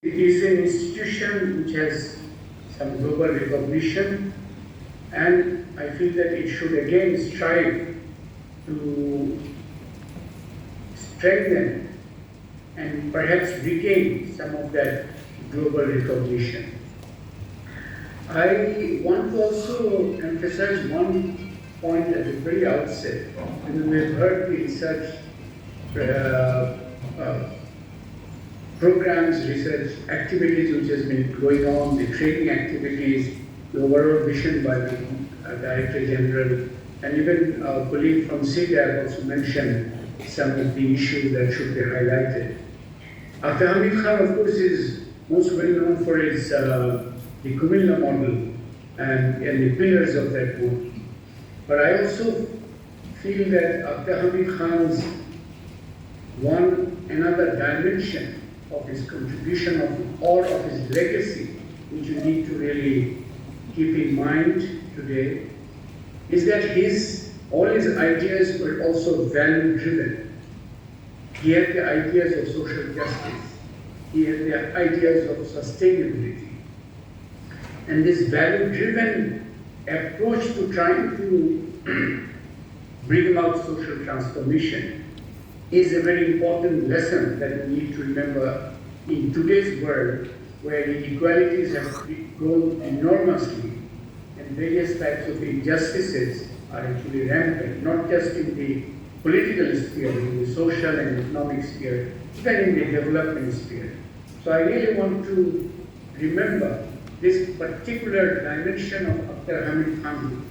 It is an institution which has some global recognition, and I feel that it should again strive to strengthen and perhaps regain some of that global recognition. I want to also emphasize one point at the very outset. We've heard the research programs, research activities which has been going on, the training activities, the overall vision by the Director General, and even our colleague from CDAC also mentioned some of the issues that should be highlighted. Dr. Hamid Khan, of course, is most well known for his the Kumilla model and the pillars of that model. But I also feel that Dr. Hamid Khan's another dimension of his contribution or of his legacy, which you need to really keep in mind today, is that all his ideas were also value-driven. He had the ideas of social justice. He had the ideas of sustainability. And this value-driven approach to trying to bring about social transformation is a very important lesson that we need to remember in today's world, where inequalities have grown enormously and various types of injustices are actually rampant, not just in the political sphere, in the social and economic sphere, but in the development sphere. So I really want to remember this particular dimension of Dr. Hamid Khan.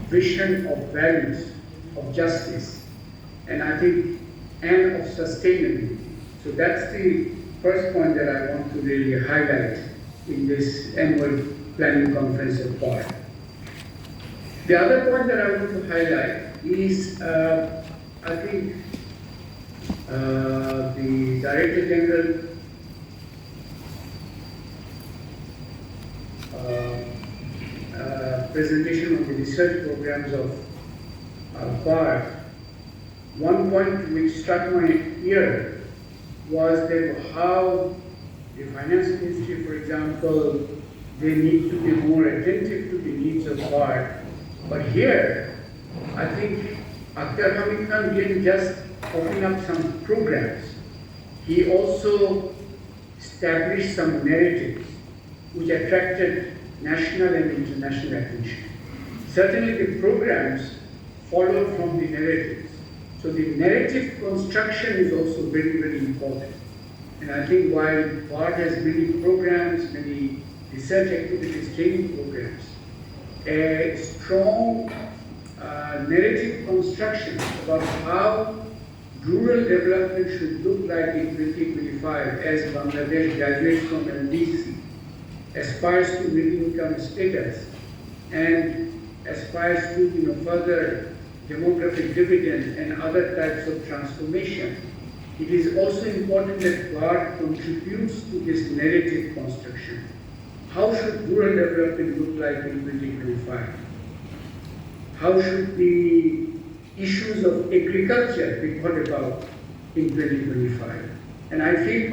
Vision of values, of justice, and I think, and of sustainability. So that's the first point that I want to really highlight in this annual planning conference of PAR. The other point that I want to highlight is, I think, the Director General presentation of the research programs of PAR. One point which struck my ear was that how the finance ministry, for example, they need to be more attentive to the needs of PAR. But here, I think Dr. Hamid Khan didn't just open up some programs. He also established some narratives which attracted national and international attention. Certainly the programs followed from the narratives. So the narrative construction is also very, very important. And I think while PAR has many programs, many research activities, training programs, a strong narrative construction about how rural development should look like in 2025 as Bangladesh graduates from LDC, aspires to middle income status, and aspires to further demographic dividend and other types of transformation. It is also important that PAR contributes to this narrative construction. How should rural development look like in 2025? How should the issues of agriculture be thought about in 2025? And I feel,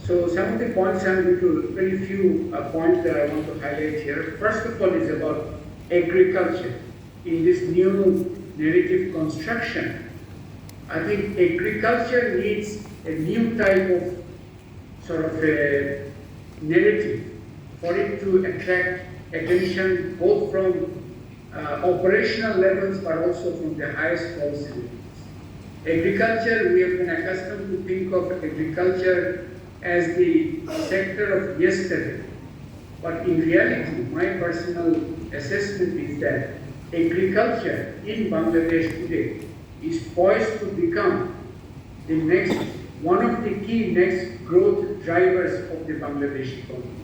so some of the points I'm going to, very few points that I want to highlight here. First of all is about agriculture. In this new narrative construction, I think agriculture needs a new type of sort of a narrative for it to attract attention both from operational levels but also from the highest policy levels. Agriculture, we have been accustomed to think of agriculture as the sector of yesterday. But in reality, my personal assessment is that agriculture in Bangladesh today is poised to become one of the key next growth drivers of the Bangladeshi economy.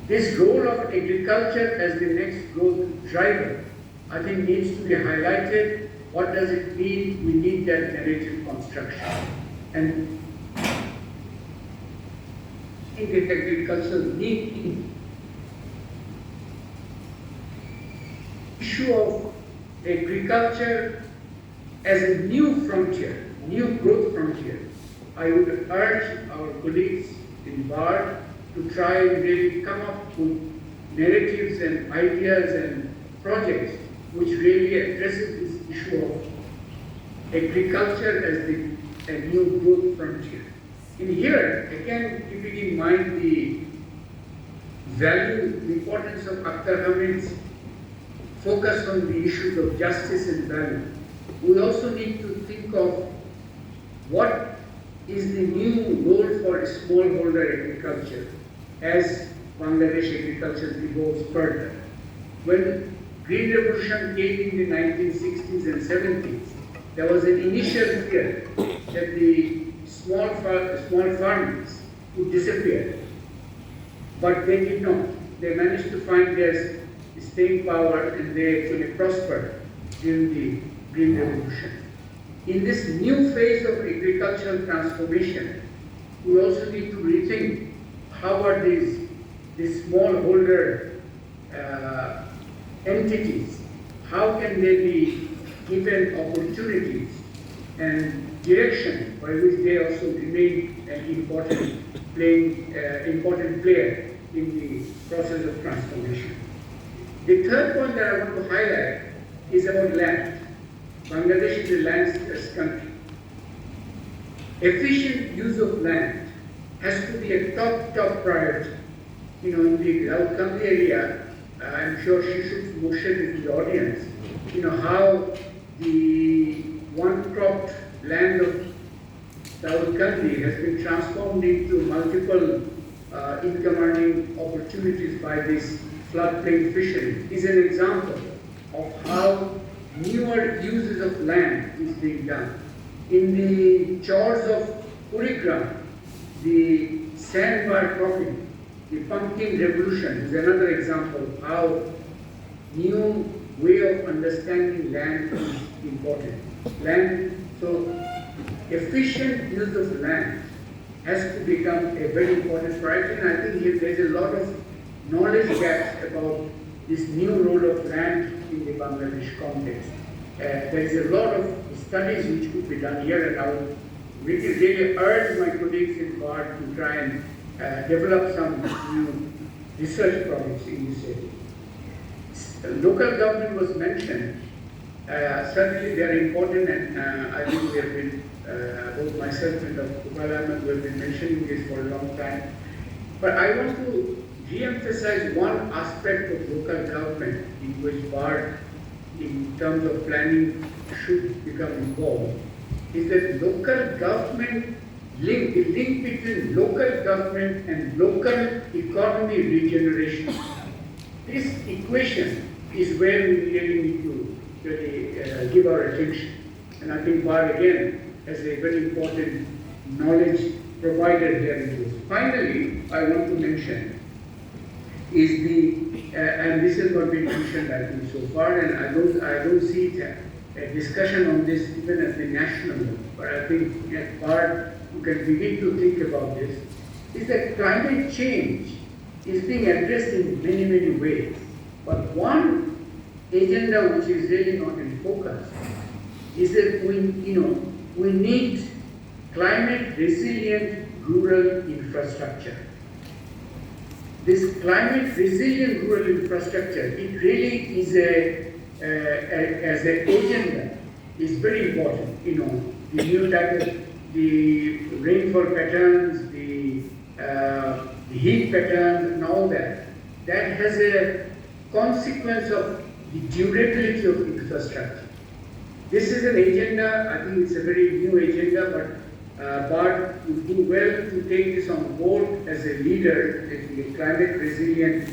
This role of agriculture as the next growth driver, I think, needs to be highlighted. What does it mean? We need that narrative construction. And I think that agriculture needs issue of agriculture as a new frontier, new growth frontier, I would urge our colleagues in BARD to try and really come up with narratives and ideas and projects which really addresses this issue of agriculture as a new growth frontier. In here, again, keeping in mind the value, the importance of Akhtar Hamid's focus on the issues of justice and value, we also need to think of what is the new role for smallholder agriculture as Bangladesh agriculture evolves further. When Green Revolution came in the 1960s and 70s, there was an initial fear that the small farmers would disappear, but they did not. They managed to find their staying power and they actually prospered during the Green Revolution. In this new phase of agricultural transformation, we also need to rethink how are these smallholder entities, how can they be given opportunities and direction by which they also remain an important player in the process of transformation. The third point that I want to highlight is about land. Bangladesh is a land-scarce country. Efficient use of land has to be a top priority. In the Rawalpindi area, I'm sure Shishup's motion is the audience, how the one-cropped land of Rawalpindi has been transformed into multiple income-earning opportunities by this floodplain fishery is an example of how newer uses of land is being done. In the chores of Kurigram, the sandbar cropping, the pumpkin revolution is another example of how new way of understanding land is important. So efficient use of land has to become a very important priority, and I think here there's a lot of knowledge gaps about this new role of land in the Bangladesh context. There is a lot of studies which could be done here, and I would really urge my colleagues in BARD to try and develop some new research projects in this area. Local government was mentioned. Certainly they are important, and I think we have been, both myself and Dr. Gopal Ahmed, we have been mentioning this for a long time. But I want to re-emphasize one aspect of local government in which BARD, in terms of planning, should become involved, is that local government the link between local government and local economy regeneration. This equation is where we really need to really give our attention. And I think BARD again has a very important knowledge provided there in this. Finally, I want to mention is and this has not been mentioned I think so far, and I don't see a discussion on this even at the national level, but I think at BARD we can begin to think about this, is that climate change is being addressed in many ways. But one agenda which is really not in focus is that we need climate resilient rural infrastructure. This climate resilient rural infrastructure, it really is as an agenda, is very important. The new type of the rainfall patterns, the heat patterns, and all that. That has a consequence of the durability of infrastructure. This is an agenda. I think it's a very new agenda, but BARD would do well to take this on board as a leader in the climate resilient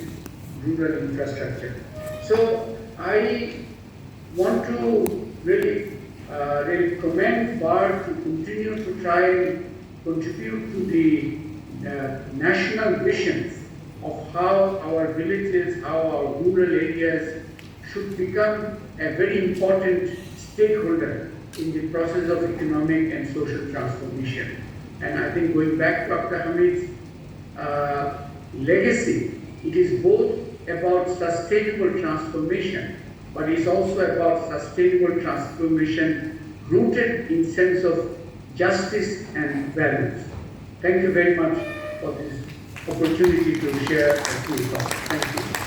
rural infrastructure. So I want to really commend BARD to continue to try and contribute to the national visions of how our villages, how our rural areas should become a very important stakeholder in the process of economic and social transformation. And I think going back to Akhtar Hamid's legacy, it is both about sustainable transformation but it's also about sustainable transformation rooted in sense of justice and values. Thank you very much for this opportunity to share a few thoughts. Thank you.